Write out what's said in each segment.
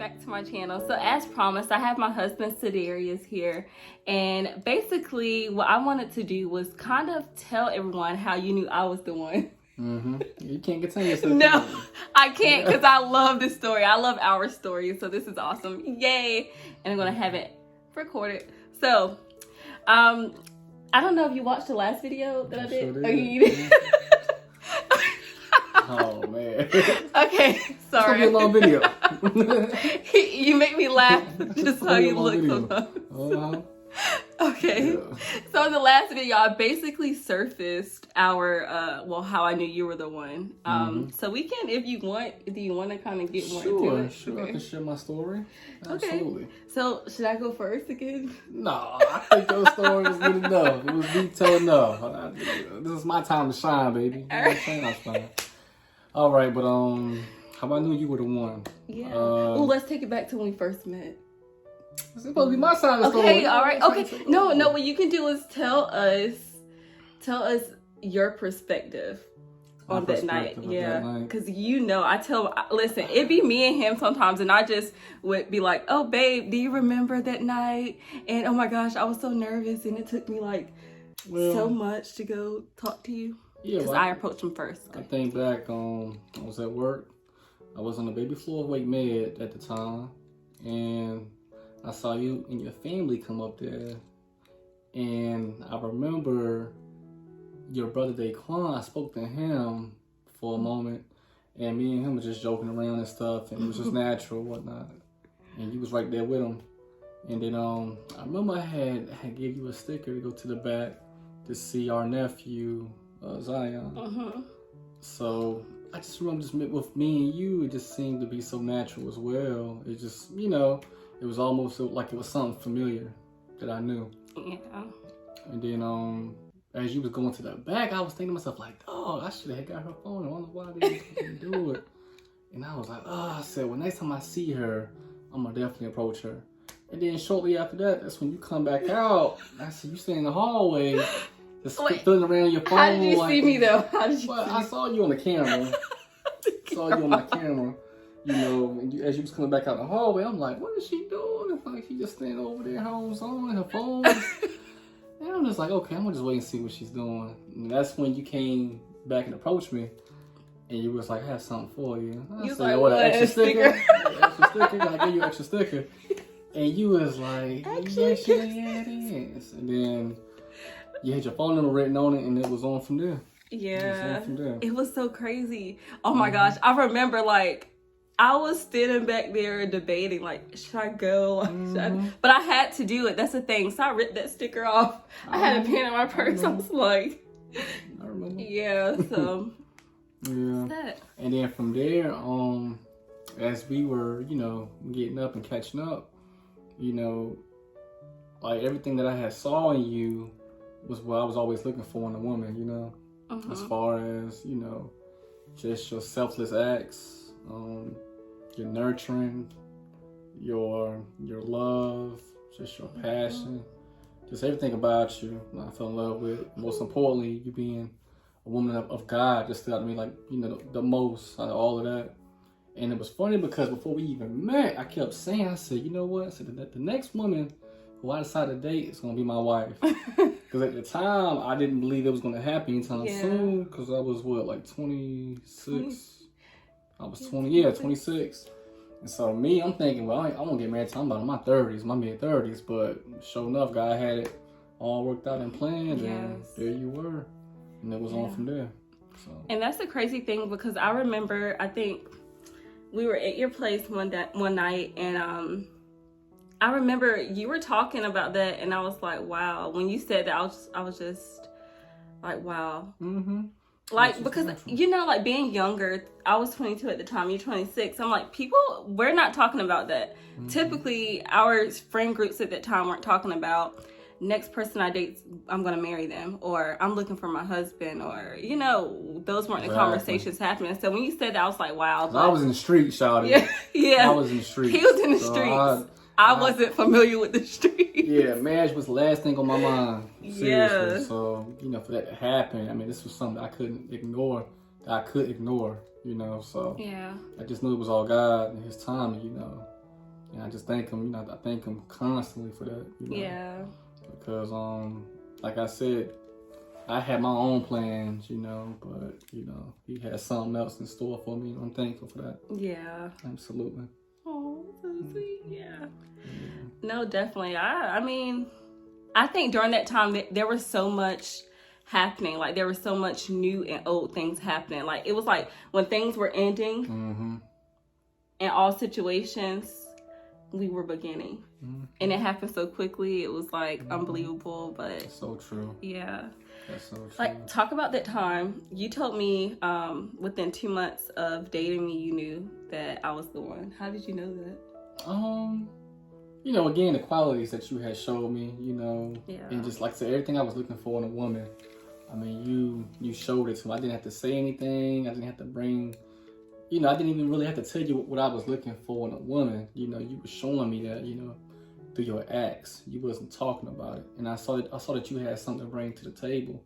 back to my channel. So as promised, I have my husband Sidarius here, and basically what I wanted to do was kind of tell everyone how you knew I was the one. You can't get yourself. No, I can't, because I love this story. I love our story, so this is awesome. Yay. And I'm gonna have it recorded. So I don't know if you watched the last video that I did. Sure did. Oh, you did? Oh man. Okay, sorry. It's gonna be a long video. You make me laugh just how you look sometimes. Okay. Yeah. So in the last video, I basically surfaced our how I knew you were the one. So we can, if you want, do you want to kind of get more into it? Sure, Okay. I can share my story. Okay. Absolutely. So should I go first again? No, I think your story was good enough. It was detailed enough. This is my time to shine, baby. All right, but how I knew you were the one? Yeah. Let's take it back to when we first met. It's supposed to be my side of the story. Okay, all right. Okay. No, what you can do is tell us your perspective on that night. Yeah. Because listen, it be me and him sometimes, and I just would be like, oh, babe, do you remember that night? And oh my gosh, I was so nervous, and it took me so much to go talk to you. Yeah. Because I approached him first. I think back, I was at work. I was on the baby floor of Wake Med at the time, and I saw you and your family come up there, and I remember your brother Daquan. I spoke to him for a moment, and me and him were just joking around and stuff, and it was just natural and whatnot. And you was right there with him. And then I remember I had gave you a sticker to go to the back to see our nephew Zion. So I just remember with me and you, it just seemed to be so natural as well. It just, it was almost like it was something familiar that I knew. Yeah. And then as you was going to the back, I was thinking to myself like, oh, I should have got her phone. I wonder why they didn't do it. And I was like, I said, well, next time I see her, I'm gonna definitely approach her. And then shortly after that, that's when you come back out. I see you sitting in the hallway, just fiddling around your phone. How did you see me though? How did you? Well, I saw you on the camera. Saw you on my camera. And as you was coming back out the hallway, I'm like, what is she doing? It's like she just standing over there, on her phone. And I'm just like, okay, I'm gonna just wait and see what she's doing. And that's when you came back and approached me, and you was like, I have something for you. I said, like, what, an extra sticker? Extra sticker? I gave you an extra sticker. And you was like, yes, yeah, it is. And then you had your phone number written on it, and it was on from there. Yeah. It was so crazy. Oh my gosh. I remember I was standing back there debating, should I go? But I had to do it. That's the thing. So I ripped that sticker off. I had a pen in my purse. I was like, I remember. Yeah, so. Yeah. And then from there, as we were, getting up and catching up, everything that I had saw in you was what I was always looking for in a woman, as far as, just your selfless acts, your nurturing, your love, just your passion, just everything about you I fell in love with. Most importantly, you being a woman of God just stood out to me the most out of all of that. And it was funny because before we even met, I kept saying, I said, you know what? I said, the next woman who I decide to date is going to be my wife. Because at the time, I didn't believe it was going to happen anytime soon. Because I was, 26? I was 26. And so me, I'm thinking, well, I won't get married until I'm about in my 30s, my mid-30s. But sure enough, God had it all worked out and planned. Yes. And there you were. And it was on from there. So. And that's the crazy thing, because I remember, I think we were at your place one night, and I remember you were talking about that, and I was like, wow. When you said that, I was just like, wow. Because, being younger, I was 22 at the time, you're 26. I'm like, we're not talking about that. Typically, our friend groups at that time weren't talking about, next person I date, I'm going to marry them, or I'm looking for my husband, or, those weren't the conversations happening. So when you said that, I was like, wow. I was in the streets, shawty. Yeah. I was in the streets. He was in the streets. I wasn't familiar with the streets. Yeah, marriage was the last thing on my mind. Seriously. Yeah. So, for that to happen, this was something I couldn't ignore. So. Yeah. I just knew it was all God and His timing, And I just thank him, you know, I thank him constantly for that, you know. Yeah. Because, like I said, I had my own plans, you know, but, you know, he had something else in store for me. I'm thankful for that. Yeah. Absolutely. Oh, so sweet. Yeah. No, definitely. I mean, I think during that time that there was so much happening. Like, there was so much new and old things happening. Like, it was like when things were ending in all situations, we were beginning. And it happened so quickly. It was like unbelievable, but That's so true. Yeah. That's so true. Like, talk about that time. You told me within 2 months of dating me, you knew that I was the one. How did you know that? You know, again, the qualities that you had showed me, you know, Yeah. and just like I said, everything I was looking for in a woman. I mean, you showed it to me. I didn't have to say anything. I didn't have to bring, you know, I didn't even really have to tell you what I was looking for in a woman. You know, you were showing me that, you know, through your acts. You wasn't talking about it. And I saw that you had something to bring to the table.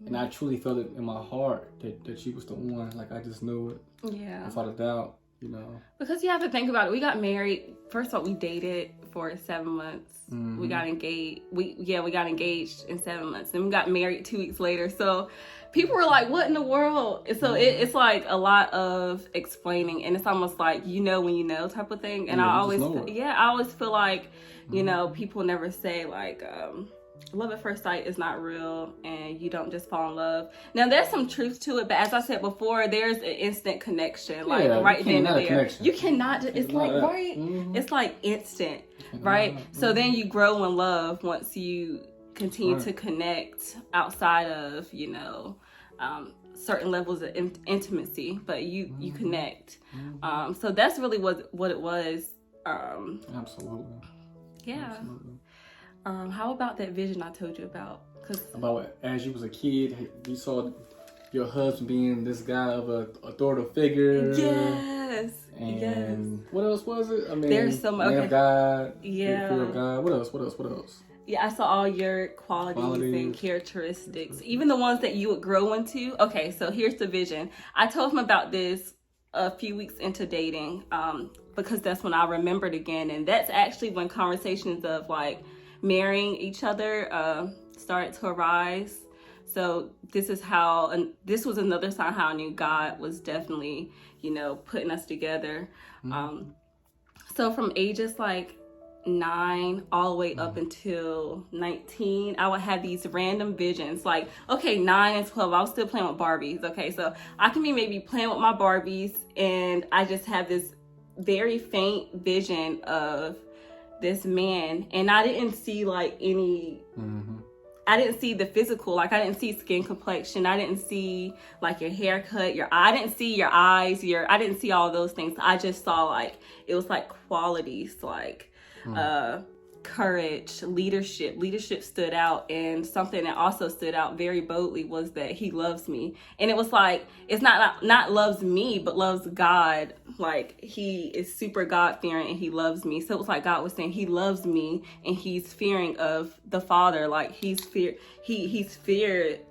And I truly felt it in my heart that you was the one. Like, I just knew it. Yeah. Without a doubt, you know. Because you have to think about it. We got married. First of all, we dated for 7 months. We got engaged. We got engaged in 7 months. Then we got married 2 weeks later. So people were like, what in the world? And so it's like a lot of explaining. And it's almost like, you know when you know type of thing. And I always feel like, you know, people never say like, love at first sight is not real and you don't just fall in love. Now there's some truth to it, but as I said before, there's an instant connection, like right then and there. You cannot just, it's like, right? It's like instant, right? So then you grow in love once you continue to connect outside of, you know, certain levels of intimacy, but you connect. So that's really what it was. Absolutely. Yeah. Absolutely. How about that vision I told you about? About as you was a kid, you saw your husband being this guy of a authoritative figure. Yes. And what else was it? I mean, there's so much. Man of God. Yeah. Fear of God. What else? Yeah, I saw all your qualities and characteristics, even the ones that you would grow into. Okay, so here's the vision. I told him about this a few weeks into dating, because that's when I remembered again, and that's actually when conversations of like marrying each other started to arise. So this was another sign how I knew God was definitely, you know, putting us together. So from ages like 9 all the way up until 19, I would have these random visions. Like, okay, 9 and 12, I was still playing with Barbies. Okay, so I can be maybe playing with my Barbies, and I just have this very faint vision of this man, and I didn't see like any I didn't see the physical, like I didn't see skin complexion, I didn't see like your haircut, I didn't see your eyes, I didn't see all those things. I just saw like it was like qualities, like courage, leadership stood out. And something that also stood out very boldly was that he loves me. And it was like, it's not loves me, but loves God. Like, he is super God-fearing and he loves me. So it was like God was saying he loves me and he's fearing of the Father. Like, he fears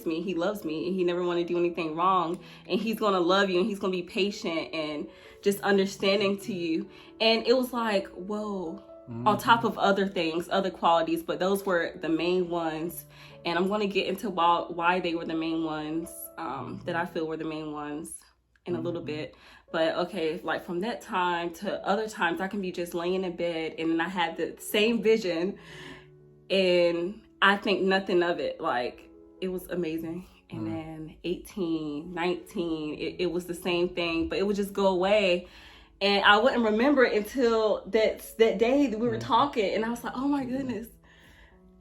me, he loves me, and he never want to do anything wrong, and he's going to love you, and he's going to be patient and just understanding to you. And it was like, whoa, on top of other things, other qualities, but those were the main ones. And I'm going to get into why they were the main ones, that I feel were the main ones in a little bit. But okay, like from that time to other times, I can be just laying in bed and then I had the same vision and I think nothing of it. Like, it was amazing. And then 18, 19, it was the same thing, but it would just go away. And I wouldn't remember it until that day that we were talking. And I was like, oh my goodness.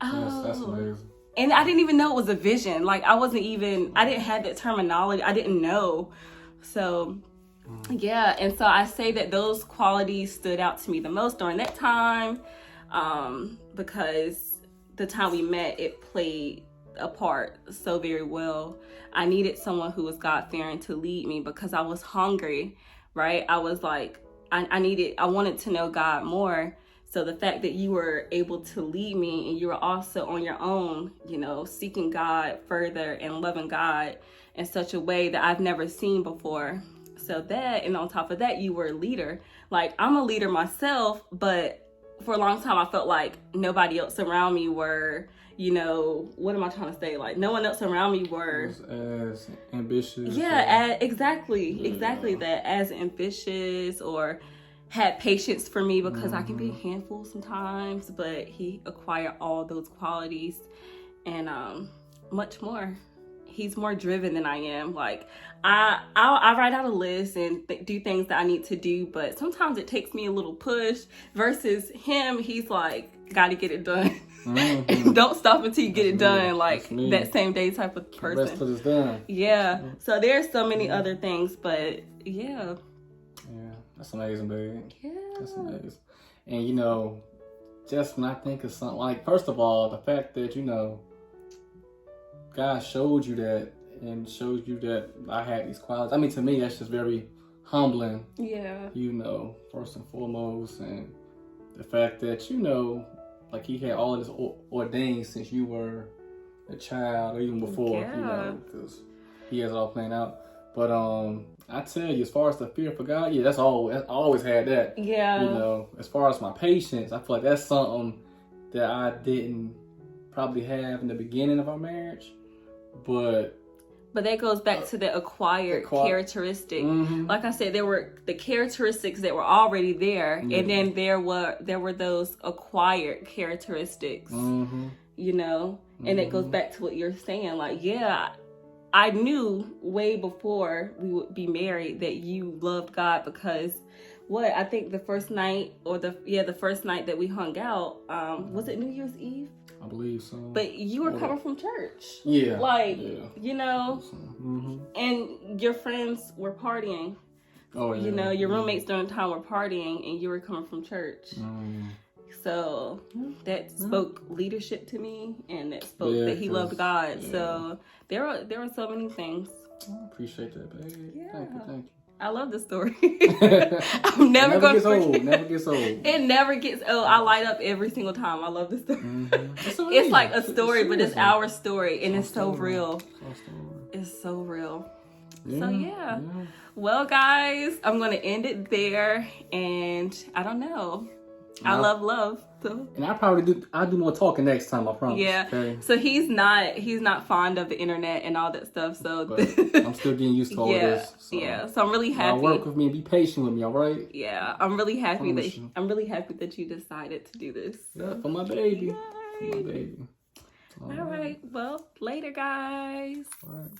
Oh. That's amazing. And I didn't even know it was a vision. Like, I didn't have that terminology. I didn't know. So, yeah. And so I say that those qualities stood out to me the most during that time, because the time we met, it played a part so very well. I needed someone who was God-fearing to lead me because I was hungry, right? I was like, I wanted to know God more. So the fact that you were able to lead me and you were also on your own, you know, seeking God further and loving God in such a way that I've never seen before. yourself that. And on top of that, you were a leader. Like, I'm a leader myself, but for a long time, I felt like nobody else around me were, you know, what am I trying to say? Like, no one else around me were as ambitious. Yeah, exactly that, as ambitious or had patience for me, because I can be a handful sometimes, but he acquired all those qualities and much more. He's more driven than I am. Like, I write out a list and do things that I need to do, but sometimes it takes me a little push versus him. He's like, gotta get it done. And don't stop until you get it done. Like, that same day type of person. Rest till it's done. Yeah. So there's so many other things, but yeah. Yeah, that's amazing, babe. Yeah. That's amazing. And, you know, just when I think of something, like, first of all, the fact that, you know, God showed you that and showed you that I had these qualities. I mean, to me, that's just very humbling. Yeah. You know, first and foremost. And the fact that, you know, like, he had all of this ordained since you were a child or even before, you know, because he has it all planned out. But I tell you, as far as the fear for God, yeah, I always had that. Yeah. You know, as far as my patience, I feel like that's something that I didn't probably have in the beginning of our marriage. But that goes back to the acquired characteristic. Like I said, there were the characteristics that were already there, and then there were those acquired characteristics. You know, and it goes back to what you're saying. Like, yeah, I knew way before we would be married that you loved God, because I think the first night the first night that we hung out, was it New Year's Eve? I believe so. But you were coming from church. Yeah. Like, you know, and your friends were partying. Oh, yeah. You know, your roommates during the time were partying, and you were coming from church. So that spoke leadership to me, and that spoke that he loved God. So there were so many things. I appreciate that, baby. Yeah. Thank you. I love the story. I'm never going to forget. Never gets old. It never gets old. I light up every single time. I love the story. It's like a story, but it's our story, and it's so real. It's so real. Yeah, so yeah. Well, guys, I'm going to end it there, and I don't know. I love love. So. And I do more talking next time, I promise. Yeah. Okay? So he's not fond of the internet and all that stuff. So but I'm still getting used to all this. So. Yeah. So I'm really happy. Work with me and be patient with me, all right? Yeah. I'm really happy that you decided to do this. Yeah, for my baby. Yay. For my baby. All right. Well, later, guys. All right.